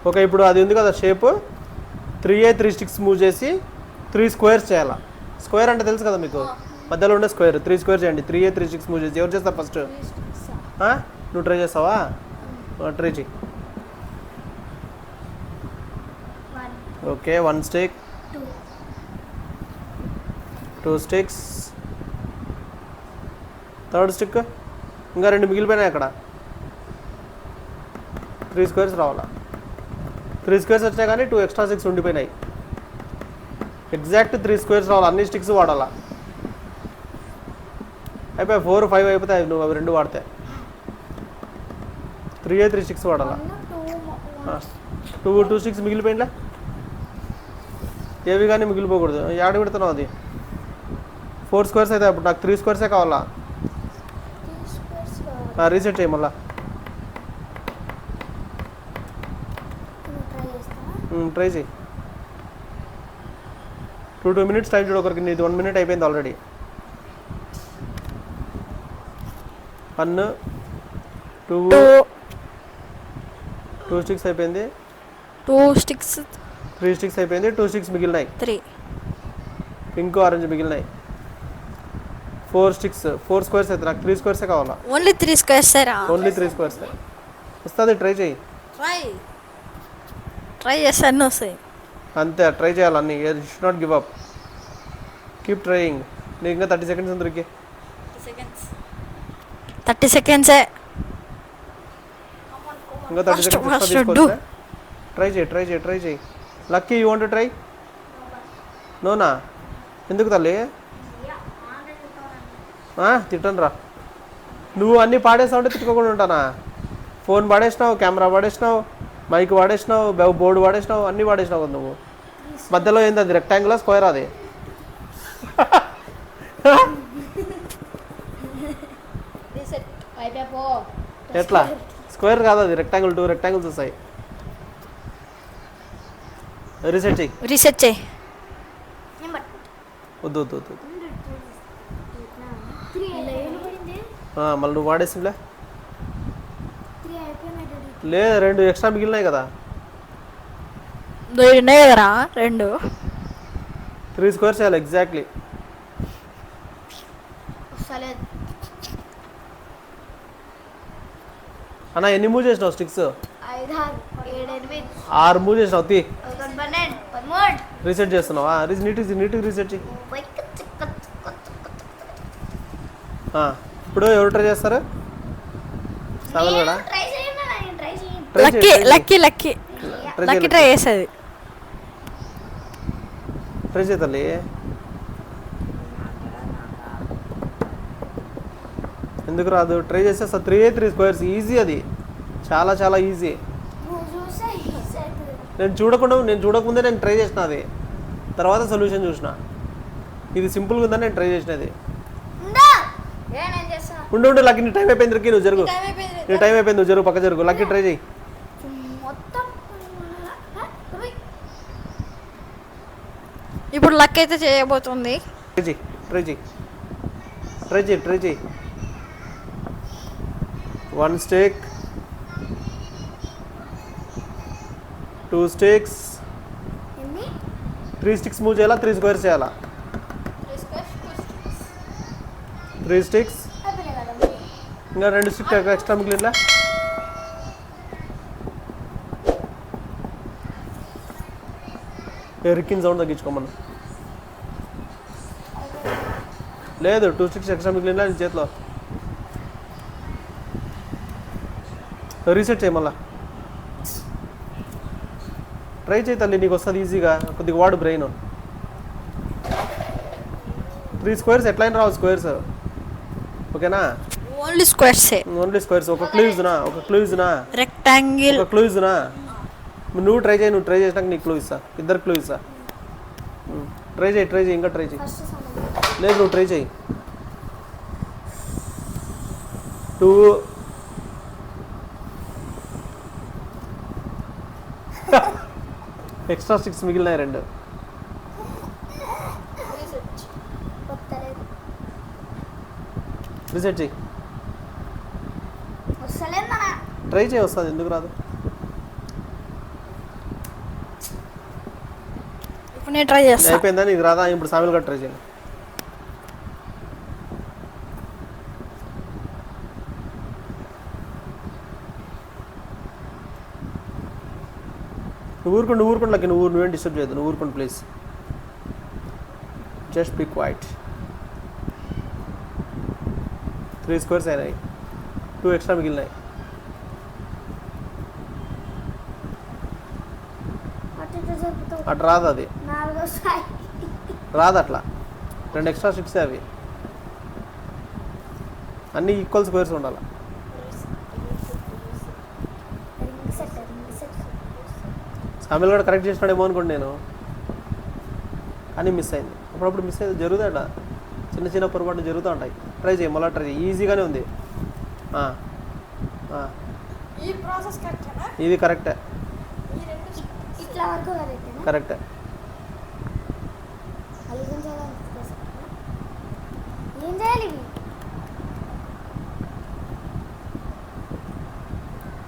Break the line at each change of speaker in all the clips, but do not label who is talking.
Okay, ఇప్పుడు అది ఉంది కదా షేప్, 3A 3 స్టిక్స్ మూవ్ చేసి 3 స్క్వేర్స్ చేయాలా. స్క్వేర్ అంటే తెలుసు కదా మీకు, మధ్యలో ఉండే స్క్వేర్. 3 స్క్వేర్ చేయండి. 3A 3 స్టిక్స్ మూవ్ చేసి. ఎవరు చేస్తారు ఫస్ట్? నువ్వు ట్రై చేస్తావా? ట్రై చేయి. Okay, 1 stick, 2 sticks, third stick, ఇంకా 2 మిగిలిపోయినాయి అక్కడ. 3 స్క్వేర్స్ రావాలా. 3 స్క్వేర్స్ వచ్చాయి కానీ 2 ఎక్స్ట్రా స్టిక్స్ ఉండిపోయినాయి. ఎగ్జాక్ట్ 3 స్క్వేర్స్ రావాలి. అన్ని స్టిక్స్ వాడాలా. అయిపోయి 4 5 అయిపోతాయి నువ్వు అవి 2 వాడితే. 3A 3 స్టిక్స్ వాడాలా. 2 స్టిక్స్ మిగిలిపోయిందా? ఏవి కానీ మిగిలిపోకూడదు. యాడ పెడుతున్నావు అది? 4 స్క్వేర్స్ అయితే అప్పుడు నాకు 3 స్క్వేర్సే కావాలా. రీసెట్ చేయి మళ్ళా. ట్రై చేయి. 2 మినిట్స్ టైం చూడు ఒకరికి. నీది 1 మినిట్ అయిపోయింది ఆల్రెడీ. 1 2 స్టిక్స్ అయిపోయింది.
2 స్టిక్స్
3 స్టిక్స్ అయిపోయింది. 2 స్టిక్స్ మిగిలినాయి.
3
పింక్ ఆరెంజ్ మిగిలినాయి. 4 స్టిక్స్ 4 స్క్వేర్స్ అయితే నాకు 3 స్క్వేర్సే కావాలా.
ఓన్లీ 3 స్క్వేర్స్ రా.
ఓన్లీ 3 స్క్వేర్స్ వస్తుంది. ట్రై చేయి.
ట్రై చేస్తే అన్నీ వస్తాయి.
అంతే, ట్రై చేయాలి అన్నీ. Should not give up. Keep trying. నీకు ఇంకా 30 సెకండ్స్ ఉంది.
30 సెకండ్సే
ఇంకా 30 సెకండ్స్. ట్రై చేయి. Lucky, you want to try? నోనా? ఎందుకు తల్లి? తిట్టను రా. నువ్వు అన్నీ పాడేస్తావు అంటే తిట్టుకోకుండా ఉంటానా? ఫోన్ పాడేసినావు, కెమెరా పాడేసినావు, మైక్ వాడేసినావు, బోర్డు వాడేసినావు, అన్నీ వాడేసినావు కదా నువ్వు. మధ్యలో ఏంది అది? రెక్టాంగులా స్క్వేర్? అది ఎట్లా? స్క్వేర్ కాదు అది, రెక్టాంగిల్. 2 రెక్టాంగిల్స్ వస్తాయి. రీసెట్ చేయి. వద్దు. మళ్ళీ నువ్వు వాడేసింలే. లేదు, 2 ఎక్స్ట్రా మిగిలినాయి కదా.
ఉన్నాయి కదరా 2.
3 స్క్వేర్స్ చేయాలి ఎగ్జాక్ట్లీ. అన్న ఎన్ని మూవ్ చేసినావు స్టిక్స్? 6 మూవ్ చేసినావు. రీసెట్ చేస్తున్నావా? నీట్గా రీసెట్ చేయి. ఇప్పుడు ఎవరు ట్రై చేస్తారు? సవల్ కూడా
లక్కీ ట్రై చేస్తుంది.
ట్రై చేయ తల్లి. ఎందుకు రాదు? ట్రై చేసేస్తా. 3A 3 squares easy. అది చాలా చాలా ఈజీ. నేను చూడకముందే నేను ట్రై చేసిన. అది తర్వాత సొల్యూషన్ చూసిన. ఇది సింపుల్గా ఉందని నేను ట్రై చేసినది. ఉండు లక్కీ, నీ టైం అయిపోయింది. రిక్కి నువ్వు జరుగు. నీ టైం అయిపోయింది, నువ్వు జరుగు, పక్క జరుగు. లక్కీ ట్రై చేయి.
ఇప్పుడు లక్ అయితే చేయబోతుంది.
ట్రై చేయి. 1 స్టిక్, 2 స్టిక్స్, 3 స్టిక్స్ మూవ్ చేయాలా. 3 స్క్వేర్స్ చేయాలా. 3 స్టిక్స్, ఇంకా 2 స్టిక్ ఎక్స్ట్రా మిగిలిలా. రిక్కిన్ సౌండ్ తగ్గించుకోమన్నా. లేదు, 2 స్టిక్స్ ఎక్స్ట్రా మిగిలినా నీ చేతిలో. రీసెట్ చేయి మళ్ళా. ట్రై చేయి తల్లి, నీకు వస్తుంది ఈజీగా. కొద్దిగా వాడు బ్రెయిన్. 3 స్క్వేర్స్ ఎట్లయినా రావు. స్క్వేర్స్ ఓకేనా?
Only squares. ఒక క్లూ ఇస్తున్నా. రెక్టాంగిల్.
ఒక క్లూ ఇస్తున్నా. నువ్వు ట్రై చేసినాక నీకు క్లూ ఇస్తా. 2 క్లూ ఇస్తా. ట్రై చేయి. ఇంకా ట్రై చేయి. లేదు, నువ్వు ట్రై చేయి. 2 ఎక్స్ట్రా స్టిక్స్ మిగిలినాయి. 2 రీసెట్ చేయి. ట్రై చేయి, వస్తుంది. ఎందుకు రాదు?
నేను ట్రై
ఇది
చేస్తా.
అయిపోయిందా నీకు రాదా? ఇప్పుడు సామిల్ గడ్ ట్రై చేయండి. నువ్వు ఊరుకోండి లక్కి, నువ్వేం డిస్టర్బ్ చేయద్దు, నువ్వు ఊరుకోండి please. Just be quiet. 3 squares అయినాయి, 2 ఎక్స్ట్రా మిగిలినాయి. అటు రాదు, అది రాదు అట్లా. 2 ఎక్స్ట్రా 6 అవి అన్నీ ఈక్వల్ స్క్వేర్స్ ఉండాలి. సామిల్ కూడా కరెక్ట్ చేసినాడేమో అనుకోండి నేను, కానీ మిస్ అయింది. అప్పుడప్పుడు మిస్ అయింది, జరుగుతాయి అట్లా, చిన్న పొరపాట్లు జరుగుతూ ఉంటాయి. ట్రై చేయి, మళ్ళీ ట్రై చేయి, ఈజీగానే ఉంది. ఇది కరెక్టే, కరెక్టే.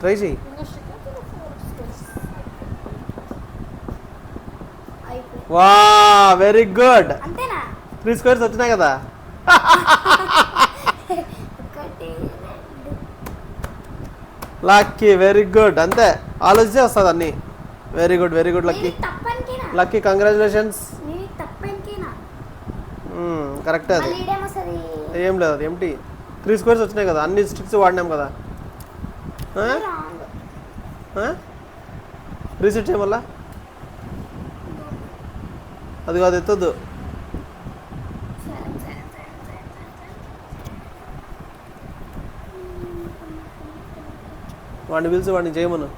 ట్రై చేయి. వా వెరీ గుడ్. 3 స్క్వేర్స్ వచ్చినాయి కదా. Lucky very good. అంతే, ఆలోచిస్తే వస్తుంది అన్నీ. Very good lucky. Lucky congratulations. కరెక్టే, అది ఏం లేదు, అది ఎంటీ. 3 స్క్వేర్స్ వచ్చినాయి కదా, అన్ని స్టిక్స్ వాడినాం కదా. రీసెట్ చేయమల్లా, అది కాదు, ఎత్తొద్దు. వాడిని పిలిచి వాడిని చేయమను.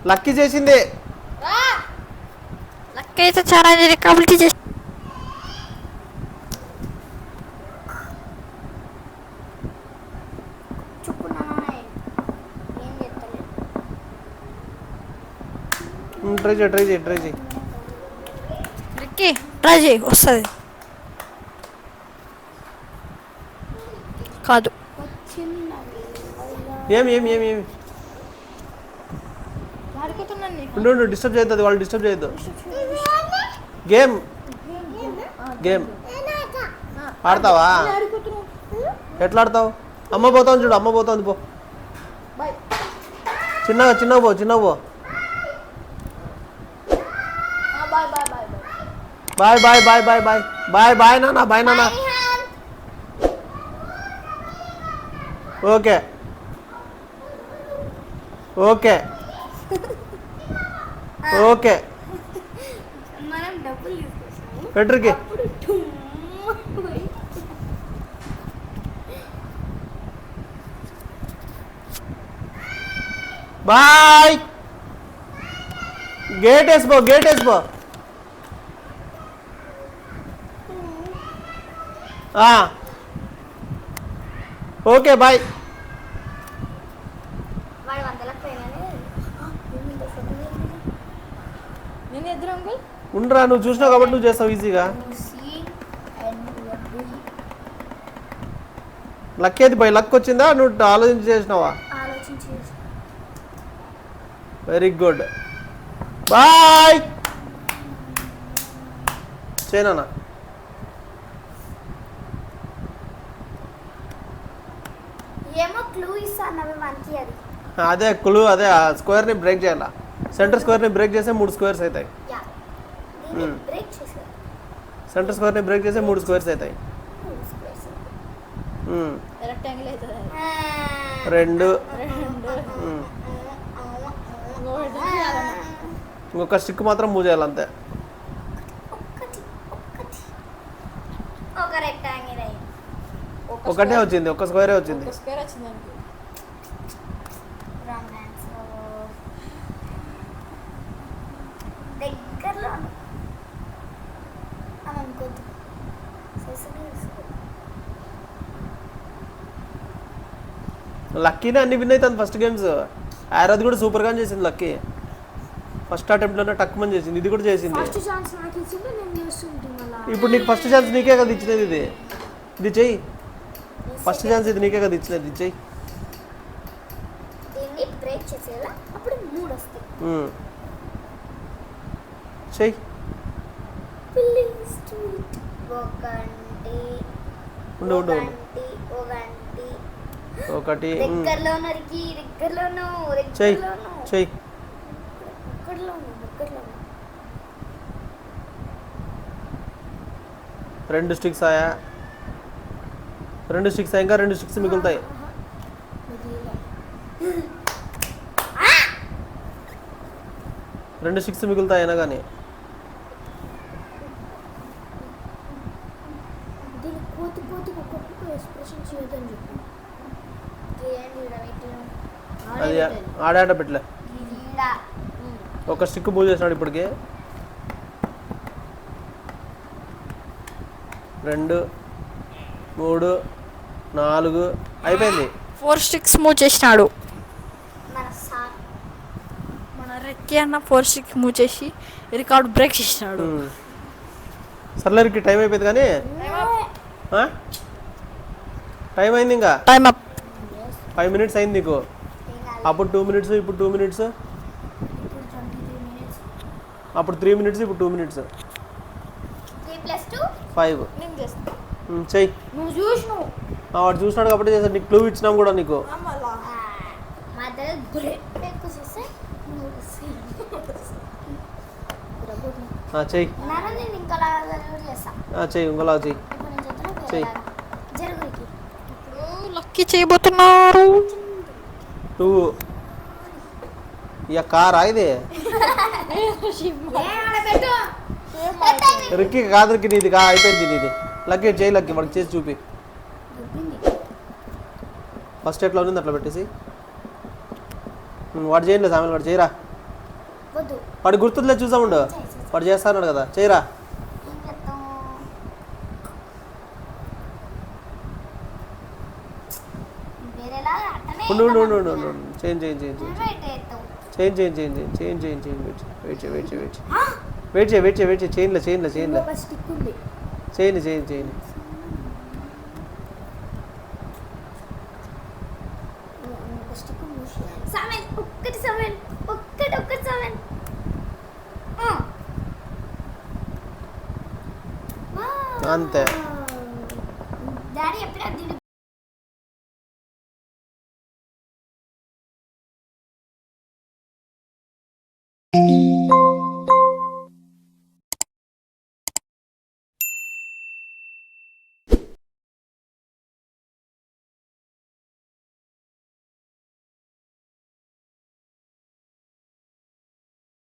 లక్కీ చేసింది.
లక్కీ అయితే చాలా కంప్లీట్ చేసి
ట్రై చేయి.
లక్కీ ట్రై చేయి, వస్తుంది. కాదు,
ఏమి ఉండు, డిస్టర్బ్ చేయొద్దు, అది వాళ్ళు డిస్టర్బ్ చేయొద్దు. గేమ్ ఆడతావా? ఎట్లా ఆడతావు? అమ్మ పోతావు చూడు, అమ్మ పోతుంది, పో. చిన్నగా పో. బాయ్ నాన్న. ఓకే పెట్రికి. బాయ్. గేట్ వేసిపో. Okay bye. ఉండరా, నువ్వు చూసినావు కాబట్టి నువ్వు చేస్తావు ఈజీగా. లక్ ఏది బాయ్? లక్ వచ్చిందా, నువ్వు ఆలోచించి చేసినావా? Very good. బాయ్. చేయనా? అదే క్లూ, అదే స్క్వేర్ని బ్రేక్ చేయాలా. సెంటర్ స్క్వేర్ని బ్రేక్ చేస్తే 3 స్క్వేర్స్ అవుతాయి. సెంటర్ స్క్వేర్ని బ్రేక్ చేస్తే 3 స్క్వేర్స్ అవుతాయి. 2. ఇంకొక స్టిక్ మాత్రం మూవ్ చేయాలి, అంతే. ఒకటే వచ్చింది, ఒక స్క్వేరే వచ్చింది. లక్కీనే అన్ని విన్ అవుతుంది ఫస్ట్ గేమ్స్. ఆరాధ్ కూడా సూపర్గా చేసింది లక్కీ. ఫస్ట్ అటెంప్ట్లోనే టక్మని చేసింది, ఇది కూడా చేసింది. ఇప్పుడు నీకు ఫస్ట్ ఛాన్స్ నీకే కదా ఇచ్చినది, ఇది చెయ్యి. ఫస్ట్ ఛాన్స్ ఇది నీకే కదా ఇచ్చినది, ఇది చెయ్యి.
బ్రేక్ చేసేలా అప్పుడు 3 వస్తాయి.
చెయ్యి.
ప్లీజ్ స్వీట్ ఒకటి
ఉండు ఉండు ఉండు. ఒకటి
దగ్గరలోను
చెయ్యి చెయ్యి.
ఒక్కడిలోను
2 స్టిక్స్ ఆయా. 2 స్టిక్స్ ఇంకా 2 స్టిక్స్ మిగులుతాయి. రెండు స్టిక్స్ మిగులుతాయి అయినా కానీ.
దీన్ని కోతి ఒక్కొక్క ఎక్స్ప్రెషన్ చేయొద్దని చెప్పు.
అది ఆడాడ పెట్టలే. ఒక స్టిక్ మూవ్ చేసినాడు ఇప్పటికి. 2 3 4 అయిపోయింది.
4 స్టిక్స్ మూవ్ చేసినాడు మన రెక్కి అన్న. 4 స్టిక్స్ మూవ్ చేసి రికార్డ్ బ్రేక్ చేసినాడు.
సర్లేరికి టైం అయిపోయింది కానీ టైం అయింది. ఇంకా
టైం అప్.
5 minutes అయింది నీకు. అప్పుడు 2 minutes, ఇప్పుడు 2 minutes, అప్పుడు 3 minutes, ఇప్పుడు 2 minutes.
3+2
5.
నేను చేస్తా.
చెయ్యి.
నువ్వు చూసినావు
వాడు చూసినాడు కాబట్టి చేశాడు. నీకు క్లూ ఇచ్చినాం కూడా నీకు.
మా దగ్గర బ్రేక్ ఎక్కువ చేస్తే
చెయ్యి.
నేను ఇంకోలా చేస్తా.
చెయ్యి ఇంకోలా చెయ్యి.
ఇప్పుడు నేను చెప్తున్నా
చెయ్యి.
జరుగురికి
ఇప్పుడు లక్కీ చేయబోతున్నారు.
నువ్వు ఇక కారా ఇది? రిక్కి కాదు, రిక్కి నీది అయిపోయింది నీది. లక్కీ చేయి. లక్కీ వాడికి చేసి చూపి. ఫస్ట్ ఎట్లా ఉంది అట్లా పెట్టేసి. వాడు చేయండి సామెల్. వాడు చేయరా. వాడు గుర్తుందిలే చూసాముండు. వాడు చేస్తాడు కదా. చేయరా. ఉండు ఉండు ఉండు ఉండు ఉండు. Change change change change change change change change change change wait చేయి వెయిట్ చేయి వెయిట్ చేయి వెయిట్ చేయి వెయిట్ చేయి వెయిట్ చేయి. చేయండి చేయండి చేయండి చేయండి చేయండి చేయండి. అంతే.
డాడీ ఎప్పుడు